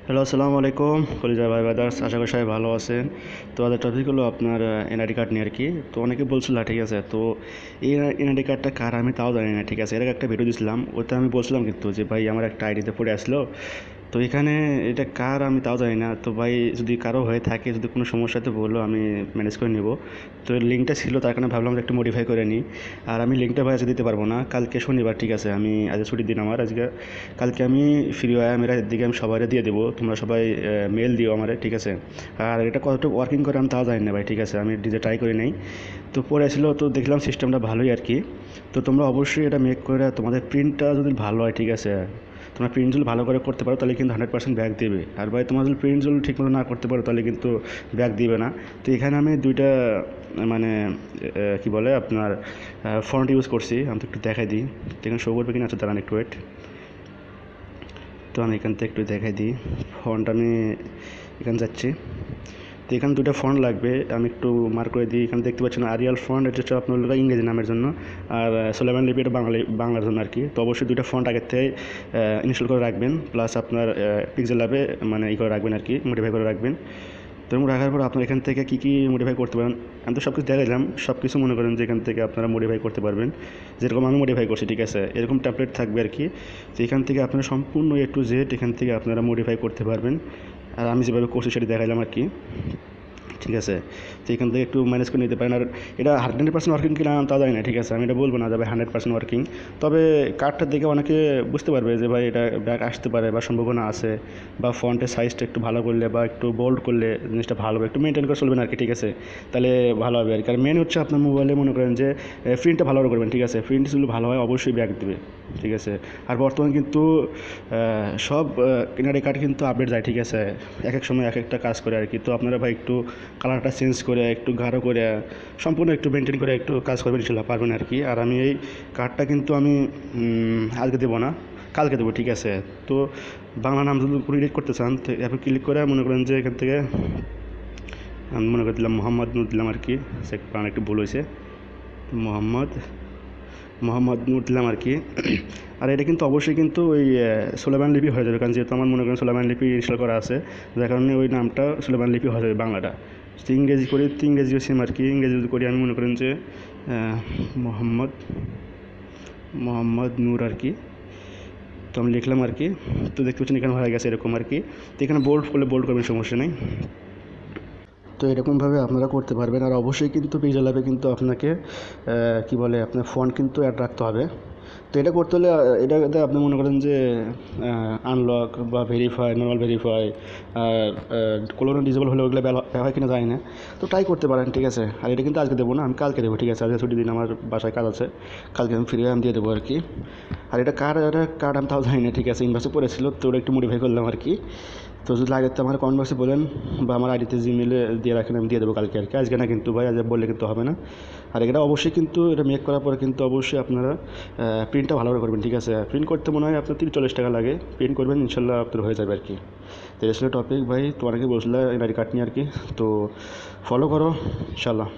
Hello, আসসালামু আলাইকুম কলিজা ভাই ব্রাদার্স। আশা করি সবাই ভালো আছেন। তো আমাদের টপিক হলো আপনার এনআইডি কার্ড নিয়ে আর কি। তো অনেকে বলছিল, ঠিক আছে, তো এই এনআইডি কার্ডটা কার আমি তাও জানি না, ঠিক আছে। এর আগে একটা ভিডিও দিয়েছিলাম, ওতে আমি বলছিলাম কিন্তু যে ভাই আমার একটা আইডিতে পড়ে আসলো, তো এখানে এটা কার আমি তাও জানি না। তো ভাই যদি কারো হয়ে থাকে, যদি কোনো সমস্যাতে বললো, আমি ম্যানেজ করে নেব। তো লিঙ্কটা ছিল, তার কারণে ভাবলাম যে একটু মডিফাই করে নিই। আর আমি লিঙ্কটা ভাই আজকে দিতে পারবো না, কালকে শনিবার, ঠিক আছে। আমি আজ ছুটির দিন আমার আজকে, কালকে আমি ফ্রি হয়ে আমি রাতের দিকে আমি সবাই দিয়ে দেবো। তোমরা সবাই মেল দিও আমারে, ঠিক আছে। আর এটা কতটুকু ওয়ার্কিং করে আমি তাও জানি না ভাই, ঠিক আছে। আমি ডিজে ট্রাই করে নেই, তো পরে আসলো, তো দেখলাম সিস্টেমটা ভালোই আর কি। তো তোমরা অবশ্যই এটা মেক করে, তোমাদের প্রিন্টটা যদি ভালো হয়, ঠিক আছে, তোমরা প্রিন্ট যদি ভালো করে করতে পারো তাহলে কিন্তু 100% ব্যাক দেবে। আর ভাই তোমরা যদি প্রিন্ট যদি ঠিকমতো না করতে পারো তাহলে কিন্তু ব্যাক দিবে না। তো এখানে আমি দুইটা মানে কি বলে আপনার ফন্ট ইউজ করছি। আমি তো একটু দেখাই দিই, তো এখানে শো করবে কিনা, আচ্ছা দাঁড়ান একটু ওয়েট। তো আমি এখান থেকে একটু দেখাই দিই, ফন্ট আমি এখানে যাচ্ছি। তো এখানে দুটো ফন্ট লাগবে, আমি একটু মার্ক করে দিই। এখানে দেখতে পাচ্ছেন আরিয়াল ফন্ট, এটা হচ্ছে আপনার ইংরেজি নামের জন্য, আর সোলেমান লিপি এটা বাংলার জন্য আর কি। তো অবশ্যই দুটো ফন্ট আগের থেকে ইনস্টল করে রাখবেন, প্লাস আপনার পিক্সেল ল্যাবে মানে করে রাখবেন আর কি, মডিফাই করে রাখবেন। তো এরকম রাখার পর আপনার এখান থেকে কী কী মডিফাই করতে পারেন, আমি তো সব কিছু দেখাইলাম, সব কিছু মনে করেন যে এখান থেকে আপনারা মডিফাই করতে পারবেন, যেরকম আমি মডিফাই করছি, ঠিক আছে। এরকম ট্যাবলেট থাকবে আর কি। তো এখান থেকে আপনারা সম্পূর্ণ A to Z এখান থেকে আপনারা মডিফাই করতে পারবেন। আর আমি যেভাবে করছি সেটা দেখাইলাম আর কি, ঠিক আছে। তো এখান থেকে একটু ম্যানেজ করে নিতে পারেন। আর এটা 100% ওয়ার্কিং কিনা তা জানি না, ঠিক আছে। আমি এটা বলবো না যাবে 100% ওয়ার্কিং, তবে কার্ডটা দেখে অনেকে বুঝতে পারবে যে ভাই এটা ব্যাক আসতে পারে বা সম্ভাবনা আছে, বা ফন্টের সাইজটা একটু ভালো করলে বা একটু বোল্ড করলে জিনিসটা ভালো হবে, একটু মেনটেন করে চলবেন আর কি, ঠিক আছে। তাহলে ভালো হবে আর কি। আর মেন হচ্ছে আপনার মোবাইলে মনে করেন যে প্রিন্টটা ভালো করবেন, ঠিক আছে। প্রিন্ট যদি ভালো হয় অবশ্যই ব্যাক দেবে, ঠিক আছে। আর বর্তমানে কিন্তু সব এনআইডি কার্ড কিন্তু আপডেট যায়, ঠিক আছে। এক এক সময় এক একটা কাজ করে আর কি। তো আপনারা ভাই একটু কালারটা চেঞ্জ করে, একটু গাঢ় করে, সম্পূর্ণ একটু মেনটেন করে একটু কাজ করবেন, ইনশাল্লাহ পারবেন আর কি। আর আমি এই কার্ডটা কিন্তু আজকে দেবো না, কালকে দেবো, ঠিক আছে। তো বাংলা নাম যদি এডিট করতে চান, তো এরপর ক্লিক করে মনে করেন যে এখান থেকে আমি মনে করে দিলাম মোহাম্মদ নূর দিলাম আর কি, সে বাংলা একটু ভুল হয়েছে, মোহাম্মদ মোহাম্মদ নূর দিলাম আর কি। আর এটা কিন্তু অবশ্যই কিন্তু ওই সুলেমান লিপি হয়ে যাবে, কারণ যেহেতু আমার মনে করেন সুলেমান লিপি ইনস্টল করা আছে, যার কারণে ওই নামটা সুলেমান লিপি হয়ে যাবে বাংলাটা। তো ইংরেজি করি, তো ইংরেজিও সেম আর কি। ইংরেজি যদি করি আমি মনে করেন যে মোহাম্মদ মোহাম্মদ নূর আর কি। তো আমি লিখলাম আর কি। তো দেখতে পাচ্ছেন এখানে হয়ে গেছে এরকম আর কি। তো এখানে বোল্ড করলে বোল্ড করবেন, সমস্যা নেই। তো এরকমভাবে আপনারা করতে পারবেন। আর অবশ্যই কিন্তু পিক্সেল ল্যাবে কিন্তু আপনাকে কী বলে আপনার ফন্ট কিন্তু অ্যাড রাখতে হবে। তো এটা করতে হলে এটাতে আপনি মনে করেন যে আনলক বা ভেরিফাই, নর্মাল ভেরিফাই, আর কোলোনা ডিজেবল হলে ওগুলো হয় কিনা জানি না। তো ট্রাই করতে পারেন, ঠিক আছে। আর এটা কিন্তু আজকে দেবো না, আমি কালকে দেবো, ঠিক আছে। আজকে ছুটির দিন, আমার বাসায় কাজ আছে, কালকে আমি ফিরে আমি দিয়ে দেবো আর কি। আর এটা কার্ড আমি তাও জানি না, ঠিক আছে। ইনভার্সে পড়েছিল, তো ওটা একটু মডিফাই করলাম আর কি। তো যদি লাগে তো আমার কমেন্ট বক্সে বলেন, বা আমার আইডিতে জিমেলে দিয়ে রাখেন, আমি দিয়ে দেবো কালকে আর কি। আজকে না কিন্তু ভাই, আজ বললে কিন্তু হবে না। আর এটা অবশ্যই কিন্তু এটা মেক করার পরে কিন্তু অবশ্যই আপনারা প্রিন্টটা ভালো করে করবেন, ঠিক আছে। প্রিন্ট করতে মনে হয় আপনার 30-40 টাকা লাগে, প্রিন্ট করবেন, ইনশাল্লাহ আপনার হয়ে যাবে আর কি। তো এটা ছিল টপিক ভাই, তো অনেকে বসলে এনআইডি কার্ড নিয়ে আর কি। তো ফলো করো ইনশাল্লাহ।